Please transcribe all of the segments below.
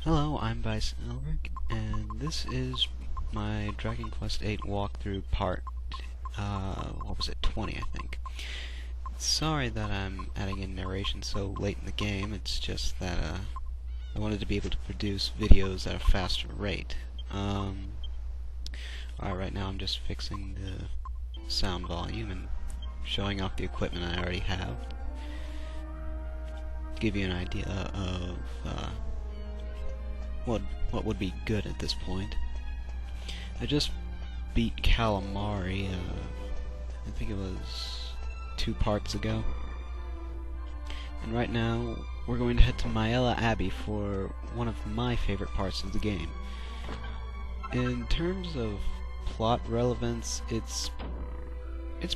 Hello, I'm Bison Elric, and this is my Dragon Quest VIII walkthrough part, what was it, 20 I think. Sorry that I'm adding in narration so late in the game, it's just that, I wanted to be able to produce videos at a faster rate. Alright, right now I'm just fixing the sound volume and showing off the equipment I already have. To give you an idea of, what would be good at this point. I just beat Calamari, I think it was 2 parts ago. And right now, we're going to head to Maella Abbey for one of my favorite parts of the game. In terms of plot relevance, it's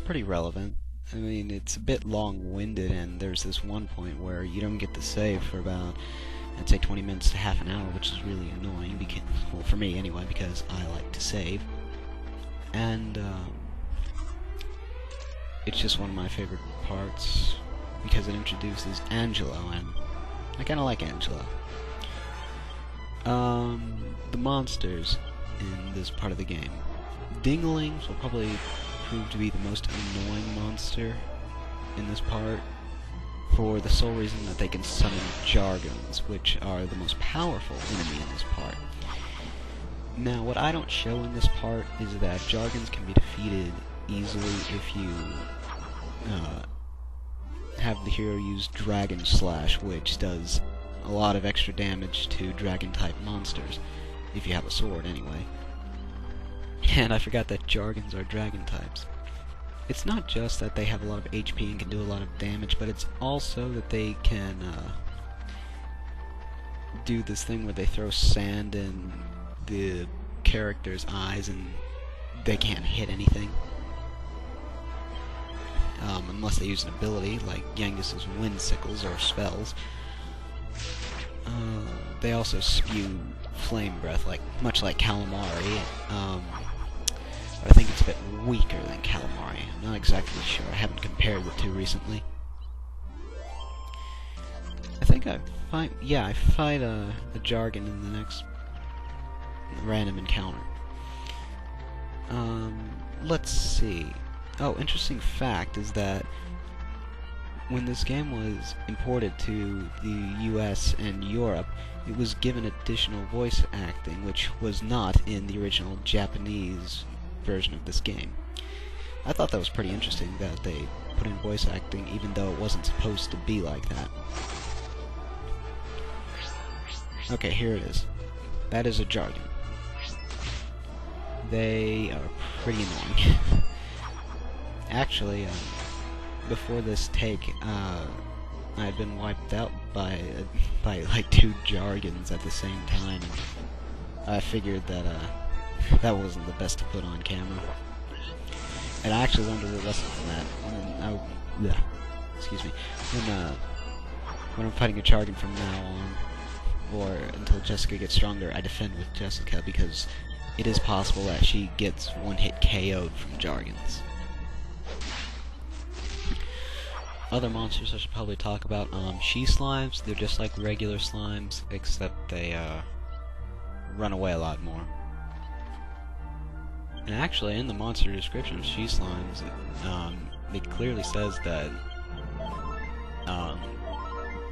pretty relevant. I mean, it's a bit long-winded, and there's this one point where you don't get to save for about, I'd say 20 minutes to half an hour, which is really annoying, because, well, for me anyway, because I like to save. And, it's just one of my favorite parts, because it introduces Angelo, and I kinda like Angelo. The monsters in this part of the game. Dinglings will probably prove to be the most annoying monster in this part, for the sole reason that they can summon Jargons, which are the most powerful enemy in this part. Now, what I don't show in this part is that Jargons can be defeated easily if you have the hero use Dragon Slash, which does a lot of extra damage to Dragon-type monsters, if you have a sword anyway. And I forgot that Jargons are Dragon types. It's not just that they have a lot of HP and can do a lot of damage, but it's also that they can do this thing where they throw sand in the character's eyes and they can't hit anything. Unless they use an ability, like Yangus's Wind Sickles or spells. They also spew flame breath, much like Calamari. I think it's a bit weaker than Calamari. I'm not exactly sure. I haven't compared the two recently. I think I fight a Jargon in the next random encounter. Let's see. Oh, interesting fact is that when this game was imported to the US and Europe, it was given additional voice acting, which was not in the original Japanese version of this game. I thought that was pretty interesting that they put in voice acting even though it wasn't supposed to be like that. Okay, here it is. That is a Jargon. They are pretty annoying. Actually, before this take, I had been wiped out by like 2 Jargons at the same time, and I figured that that wasn't the best to put on camera. And I actually learned a little lesson from that. Excuse me. When I'm fighting a Jargon from now on, or until Jessica gets stronger, I defend with Jessica, because it is possible that she gets one-hit KO'd from Jargons. Other monsters I should probably talk about, she slimes. They're just like regular slimes, except they run away a lot more. And actually, in the monster description of she slimes, it clearly says that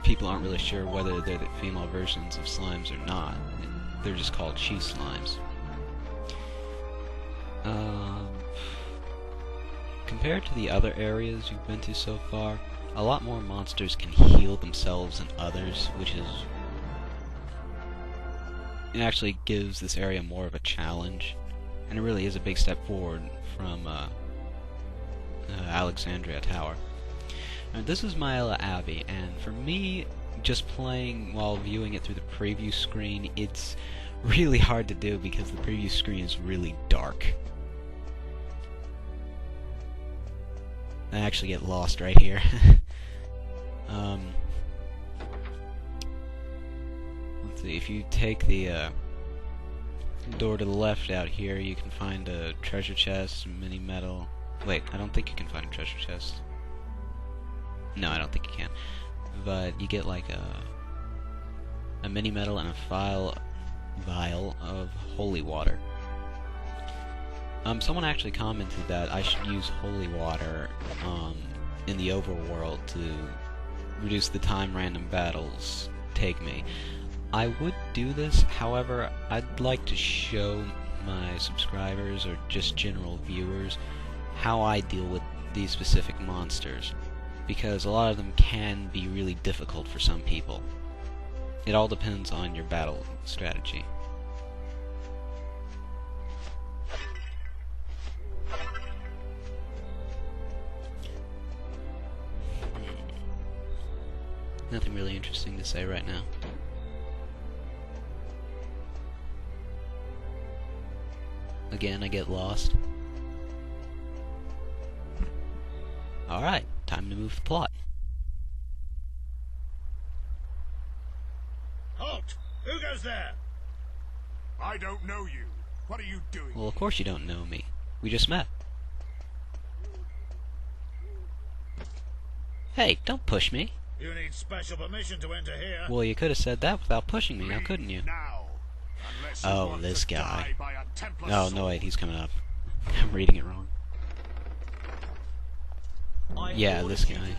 people aren't really sure whether they're the female versions of slimes or not. They're just called she slimes. Compared to the other areas you've been to so far, a lot more monsters can heal themselves than others, which is... it actually gives this area more of a challenge, and it really is a big step forward from Alexandria Tower. Now, this is Maella Abbey, and for me, just playing while viewing it through the preview screen, it's really hard to do because the preview screen is really dark. I actually get lost right here. Let's see, if you take the door to the left out here, you can find a treasure chest, mini metal. Wait, I don't think you can find a treasure chest. No, I don't think you can. But you get like a a mini medal, and a vial of holy water. Someone actually commented that I should use holy water in the overworld to reduce the time random battles take me. I would do this, however, I'd like to show my subscribers or just general viewers how I deal with these specific monsters, because a lot of them can be really difficult for some people. It all depends on your battle strategy. Nothing really interesting to say right now. Again, I get lost. Alright, time to move the plot. Halt! Who goes there? I don't know you. What are you doing? Well, of course you don't know me. We just met. Hey, don't push me. You need special permission to enter here. Well, you could have said that without pushing me, now couldn't you? Now, oh, this guy. Oh, no, wait, he's coming up. I'm reading it wrong. Yeah, this guy.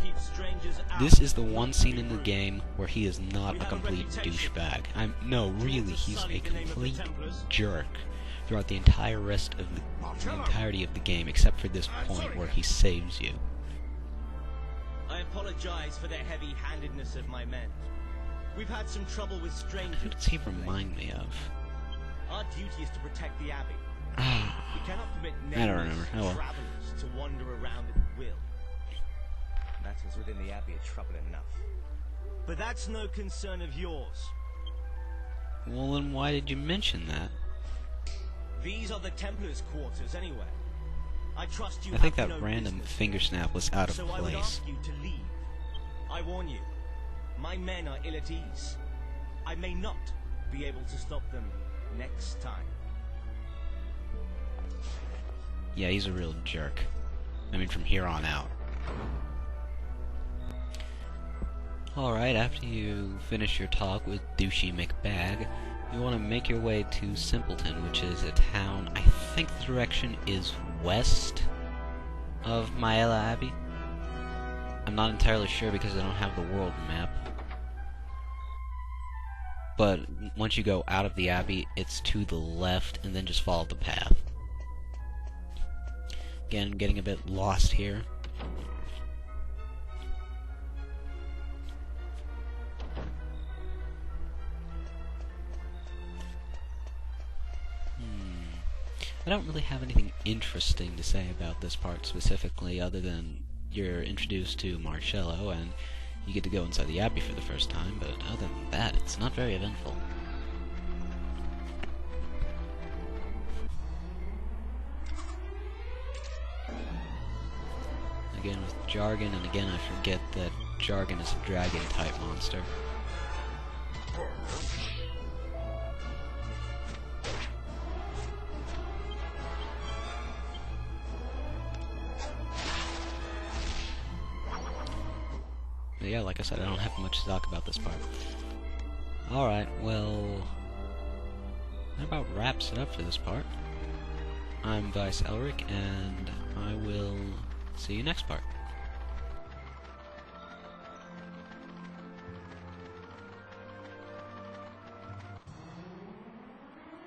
This is the one scene in the game where he is not a complete douchebag. No, really, he's a complete jerk throughout the entire rest of the entirety of the game, except for this point where he saves you. I apologize for the heavy-handedness of my men. We've had some trouble with strangers. Who does he remind me of? Our duty is to protect the abbey. We cannot permit I don't remember. Oh well. travelers to wander around at will. Matters within the abbey are trouble enough. But that's no concern of yours. Well, then why did you mention that? These are the Templars' quarters anyway. I trust you. I think have that no random business. finger snap was out of So I would place. ask you to leave. I warn you, my men are ill at ease. I may not be able to stop them next time. Yeah, he's a real jerk. I mean, from here on out. Alright, after you finish your talk with Douchey McBag, you want to make your way to Simpleton, which is a town, I think the direction is west of Maella Abbey. I'm not entirely sure because I don't have the world map. But once you go out of the abbey, it's to the left, and then just follow the path. Again, getting a bit lost here. I don't really have anything interesting to say about this part specifically, other than you're introduced to Marcello, and you get to go inside the abbey for the first time, but other than that, it's not very eventful. Again with Jargon, and again I forget that Jargon is a dragon-type monster. But yeah, like I said, I don't have much to talk about this part. Alright, well, that about wraps it up for this part. I'm Vice Elric, and I will see you next part.